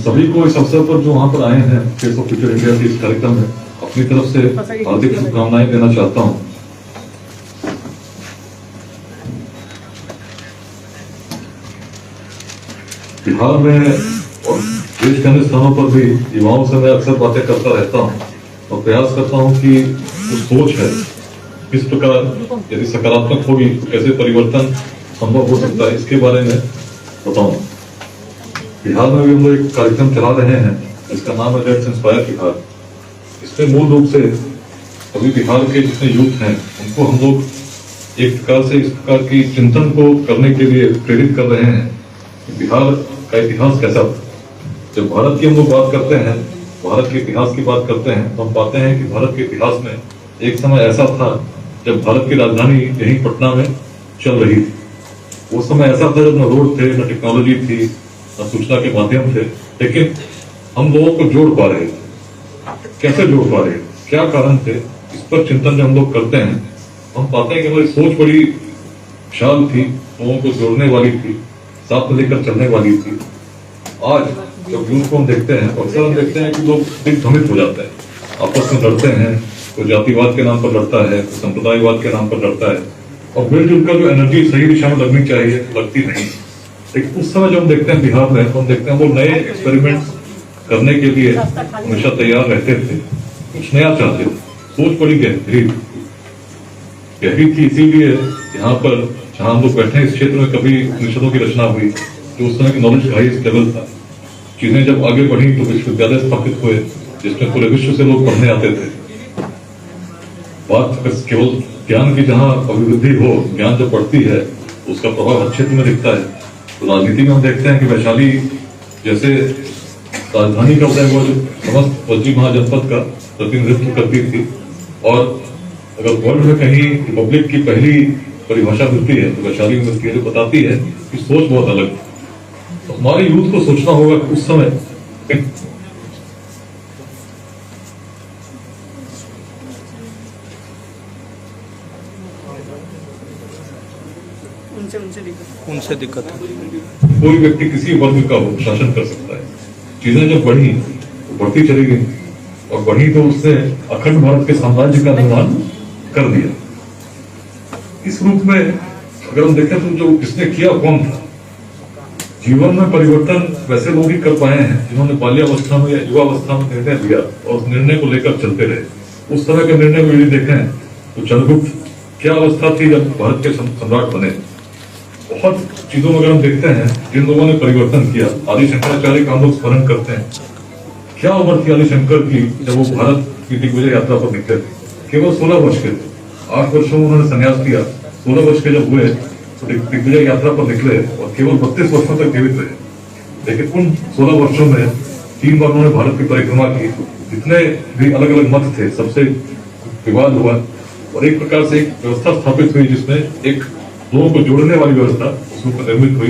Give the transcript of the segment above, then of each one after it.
सभी को इस अवसर पर जो वहां पर आए हैं फेस ऑफ फ्यूचर इंडिया के इस कार्यक्रम में अपनी तरफ से हार्दिक शुभकामनाएं देना चाहता हूं। बिहार में और देश के अन्य स्थानों पर भी युवाओं से मैं अक्सर बातें करता रहता हूं और प्रयास करता हूं कि जो सोच है किस प्रकार यदि सकारात्मक होगी तो कैसे परिवर्तन संभव हो सकता है इसके बारे में बताऊं। बिहार में भी हम लोग एक कार्यक्रम चला रहे हैं जिसका नाम है लेट्स इंस्पायर बिहार। इसमें मूल रूप से अभी बिहार के जितने यूथ हैं उनको हम लोग एक प्रकार से इस प्रकार की चिंतन को करने के लिए प्रेरित कर रहे हैं कि बिहार का इतिहास कैसा था। जब भारत की हम लोग बात करते हैं, भारत के इतिहास की बात करते हैं तो हम पाते हैं कि भारत के इतिहास में एक समय ऐसा था जब भारत की राजधानी यही पटना में चल रही थी। वो समय ऐसा था जब न रोड थे, न टेक्नोलॉजी थी, न सूचना के माध्यम थे, लेकिन हम लोगों को जोड़ पा रहे थे। कैसे जोड़ पा रहे थे, क्या कारण थे, इस पर चिंतन जब हम लोग करते हैं हम पाते हैं कि हमारी सोच बड़ी विशाल थी, लोगों को जोड़ने वाली थी, साथ में लेकर चलने वाली थी। आज जब यूथ को हम देखते हैं तो अक्सर हम देखते हैं कि लोग दिग्भ्रमित हो जाते हैं, आपस में लड़ते हैं, कोई जातिवाद के नाम पर लड़ता है, कोई संप्रदायवाद के नाम पर लड़ता है और मिलजुल कर जो एनर्जी सही दिशा में लगनी चाहिए लगती नहीं। लेकिन उस समय जब हम देखते हैं बिहार में तो हम देखते हैं वो नए एक्सपेरिमेंट्स करने के लिए हमेशा तैयार रहते थे, कुछ नया चाहते थे। सोच बड़ी गहरी थी, इसीलिए यहाँ पर जहाँ हम लोग बैठे हैं इस क्षेत्र में कभी उपनिषदों की रचना हुई जो उस समय की नॉलेज का हाईएस्ट लेवल था। चीजें जब आगे बढ़ी तो विश्वविद्यालय स्थापित हुए जिसमें पूरे विश्व से लोग पढ़ने आते थे। बात केवल ज्ञान की जहाँ अभिवृद्धि हो, ज्ञान जब बढ़ती है तो उसका प्रभाव हर क्षेत्र में दिखता है। तो राजनीति में हम देखते हैं कि वैशाली जैसे राजधानी का उदय हुआ जो समस्त पश्चिम महाजनपद का प्रतिनिधित्व करती थी और अगर वर्ल्ड में कहीं रिपब्लिक की पहली परिभाषा मिलती है तो वैशाली में मिलती है, जो बताती है कि सोच बहुत अलग है। तो हमारे यूथ को सोचना होगा कि उस समय उनसे दिक्कत है। कोई व्यक्ति किसी वर्ग का हो शासन कर सकता है। चीजें जब बढ़ी तो बढ़ती चली गई और बढ़ी तो उसने अखंड भारत के साम्राज्य का निर्माण कर दिया। इस रूप में अगर हम देखें तो जो किसने किया कौन था। जीवन में परिवर्तन वैसे लोग ही कर पाए हैं जिन्होंने बाल्यावस्था में या युवावस्था में निर्णय लिया और उस निर्णय को लेकर चलते रहे। उस समय के निर्णय में यदि देखें तो चंद्रगुप्त क्या अवस्था थी जब भारत के सम्राट बने। बहुत चीजों में अगर हम देखते हैं जिन लोगों ने परिवर्तन किया, आदि शंकराचार्य का हम लोग स्मरण करते हैं। क्या उम्र थी आदि शंकर की जब वो भारत की दिग्विजय यात्रा पर निकले थे। केवल 16 वर्ष के थे। 8 वर्षों में उन्होंने संन्यास किया। 16 वर्ष के जब हुए तो दिग्विजय यात्रा पर निकले और केवल 32 वर्षों तक जीवित रहे। लेकिन उन 16 वर्षों में 3 बार उन्होंने भारत की परिक्रमा की। जितने भी अलग अलग मत थे सबसे विवाद हुआ और एक प्रकार से एक व्यवस्था स्थापित हुई जिसमें एक लोगों को जोड़ने वाली व्यवस्था उस रूप में निर्मित हुई।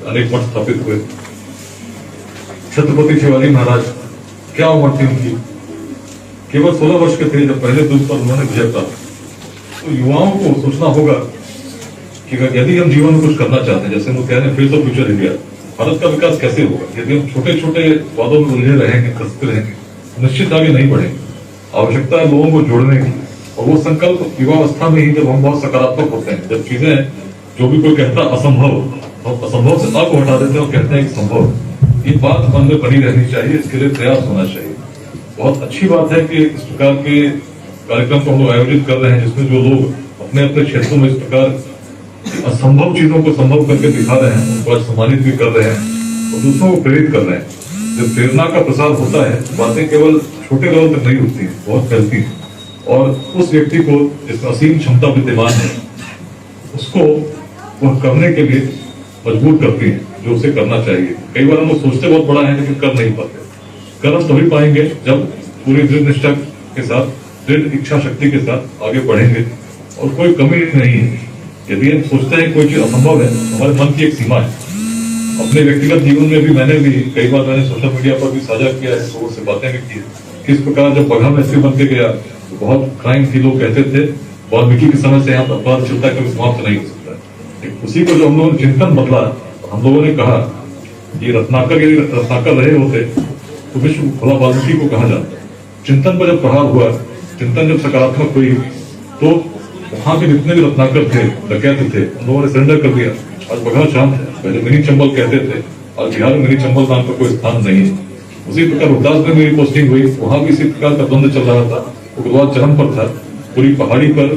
अनेक मठ स्थापित हुए। छत्रपति शिवाजी महाराज क्या उम्र थी उनकी, केवल 16 वर्ष के थे जब पहले दुष्ट पर उन्होंने विजय प्राप्त। तो युवाओं को सोचना होगा कि यदि हम जीवन में कुछ करना चाहते हैं, जैसे हम कह रहे हैं face of future India, Bharat का विकास कैसे होगा। यदि हम छोटे छोटे वादों में उलझे रहेंगे, खसते रहेंगे, निश्चित आगे नहीं बढ़ेंगे। आवश्यकता है लोगों को जोड़ने की और वो संकल्प युवावस्था में ही जब हम बहुत सकारात्मक होते हैं, जब चीजें जो भी कोई कहता असंभव, हम असंभव से को हटा देते हैं और कहते हैं कि संभव। ये बात मन में बनी रहनी चाहिए, इसके लिए प्रयास होना चाहिए। बहुत अच्छी बात है कि इस प्रकार के कार्यक्रम को हम लोग आयोजित कर रहे हैं जिसमें जो लोग अपने अपने क्षेत्रों में इस प्रकार असंभव चीजों को संभव करके दिखा रहे हैं उनको आज सम्मानित भी कर रहे हैं और दूसरों को प्रेरित कर रहे हैं। जब प्रेरणा का प्रसार होता है बातें केवल छोटे लेवल तक नहीं उठती, बहुत फैलती है और उस व्यक्ति को जिसमें असीम क्षमता विद्यमान है उसको वह करने के लिए मजबूर करती है जो उसे करना चाहिए। कई बार हम लोग सोचते बहुत बड़ा है लेकिन कर नहीं पाते। कर हम तभी पाएंगे जब पूरी दृढ़ निष्ठा के साथ, दृढ़ इच्छा शक्ति के साथ आगे बढ़ेंगे और कोई कमी नहीं है। यदि हम सोचते हैं कोई चीज असंभव है, हमारे मन की एक सीमा है। अपने व्यक्तिगत जीवन में भी मैंने कई बार सोशल मीडिया पर भी साझा किया है, लोगों से बातें भी की। किस प्रकार जब बघा मैत्री बन के गया तो बहुत क्राइम थी, लोग कहते थे वाल्मीकि के समय से यहाँ पर अपराध चलता है, कभी समाप्त नहीं हो सकता है। उसी को जो हम लोगों ने चिंतन बदला, हम लोगों ने कहा ये रत्नाकर यदि रत्नाकर रहे होते तो विश्व भला वाल्मीकि को कहा जाता। चिंतन पर जब प्रहार हुआ, चिंतन जब सकारात्मक हुई, तो वहां के जितने भी रत्नाकर थे, डकैत थे, उन लोगों ने सरेंडर कर दिया। आज बघा शांत है। पहले मिनी चंबल कहते थे, आज बिहार में मिनी चंबल नाम का कोई स्थान नहीं है। उसी प्रकार रोहतास में मेरी पोस्टिंग हुई, वहां भी इसी प्रकार का द्वंद चल रहा था। उग्रवाद चरम पर था। पूरी पहाड़ी पर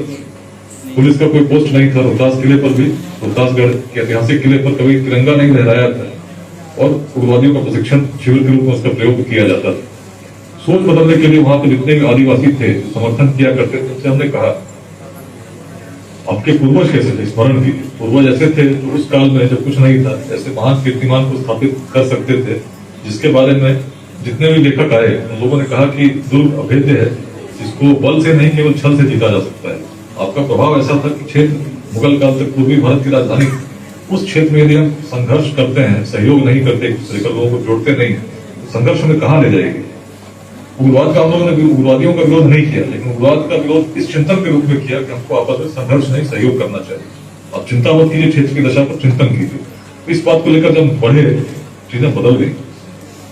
पुलिस का कोई पोस्ट नहीं था। रोहतास किले पर भी, रोहतासगढ़ के ऐतिहासिक किले पर कभी तिरंगा नहीं लहराया था और उग्रवादियों का प्रशिक्षण शिविर के रूप में उसका प्रयोग किया जाता था। सोच बदलने के लिए वहां पे जितने भी आदिवासी थे जो समर्थन किया करते थे, उनसे हमने कहा आपके पूर्वज कैसे थे, स्मरण कीजिए। पूर्वज ऐसे थे जो उस काल में जब कुछ नहीं था, ऐसे महान कीर्तिमान को स्थापित कर सकते थे, जिसके बारे में जितने भी लेखक आए उन लोगों ने कहा कि दुर्ग अभेद्य है, जिसको बल से नहीं केवल छल से जीता जा सकता है। आपका प्रभाव ऐसा था कि क्षेत्र मुगल काल तक पूर्वी भारत की राजधानी, उस क्षेत्र में यदि हम संघर्ष करते हैं, सहयोग नहीं करते, एक दूसरे का लोगों को जोड़ते नहीं, तो संघर्ष हमें कहाँ ले जाएगी। उग्रवाद का हम लोगों ने उग्रवादियों का विरोध नहीं किया, लेकिन उग्रवाद का विरोध इस चिंतन के रूप में किया कि हमको आपस में संघर्ष नहीं, सहयोग करना चाहिए। आप चिंता मत कीजिए, क्षेत्र की दशा पर चिंतन कीजिए। इस बात को लेकर जब बढ़े, चीजें बदल गई।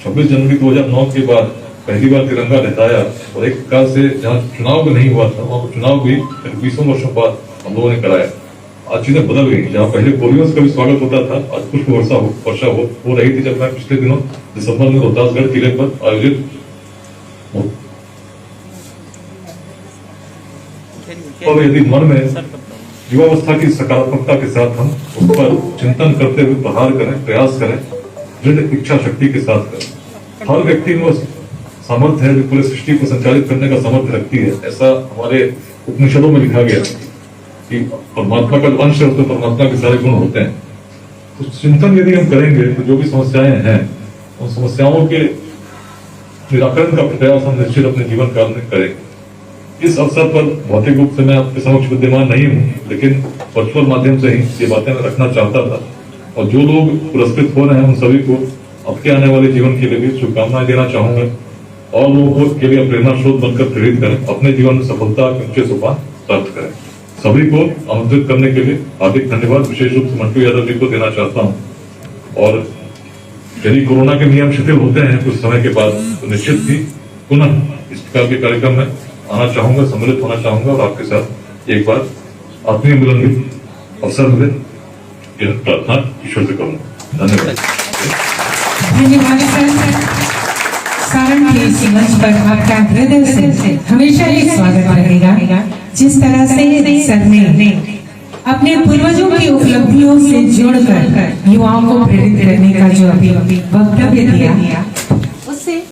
26 जनवरी 2009 के बाद पहली बार तिरंगा लहराया और एक प्रकार से जहाँ चुनाव भी नहीं हुआ था, वहां पर चुनाव भी 20 वर्षों बाद हम लोगों ने कराया। आज चीजें बदल गई। जहाँ पहले पोलियो का भी स्वागत होता था, आज पुष्प वर्षा हो रही थी। जब मैं पिछले दिनों दिसंबर में रोहतासगढ़ किले पर आयोजित और यदि मन में युवावस्था की सकारात्मकता के साथ हम उस पर चिंतन करते हुए प्रहार करें, प्रयास करें, दृढ़ इच्छा शक्ति के साथ करें। हर व्यक्ति में सामर्थ्य है जो पूरे सृष्टि को संचालित करने का सामर्थ्य रखती है। ऐसा हमारे उपनिषदों में लिखा गया कि परमात्मा का जो अंश है उसमें परमात्मा के सारे गुण होते हैं। तो चिंतन यदि हम करेंगे तो जो भी समस्याएं हैं, उन समस्याओं के निराकरण का प्रयास हम निश्चित अपने जीवन काल में करेंगे। इस अवसर पर भौतिक रूप से मैं आपके समक्ष विद्यमान नहीं हूँ, लेकिन वर्चुअल माध्यम से ही ये बातें मैं रखना चाहता था। और जो लोग पुरस्कृत हो रहे हैं उन सभी को अब के आने वाले जीवन के लिए भी शुभकामनाएं देना चाहूंगा और लोगों के लिए प्रेरणा स्रोत बनकर प्रेरित करें, अपने जीवन में सफलता के ऊंचे सोपान प्राप्त करें। सभी को आमंत्रित करने के लिए हार्दिक धन्यवाद विशेष रूप से मंटू यादव जी को देना चाहता हूँ। और यदि कोरोना के नियम शिथिल होते हैं कुछ समय के बाद, तो निश्चित ही पुनः इस प्रकार के कार्यक्रम में आना चाहूंगा, सम्मिलित होना चाहूंगा और आपके साथ एक बार आत्मीय मिलन भी अवसर मिले, यह प्रार्थना ईश्वर से करूंगा। धन्यवाद। धन्यवाद सर। सारण के इस मंच पर आपका हृदय से हमेशा ही स्वागत रहेगा। जिस तरह से सर ने अपने पूर्वजों की उपलब्धियों से जोड़कर युवाओं को प्रेरित करने का जो अभी वक्तव्य दिया,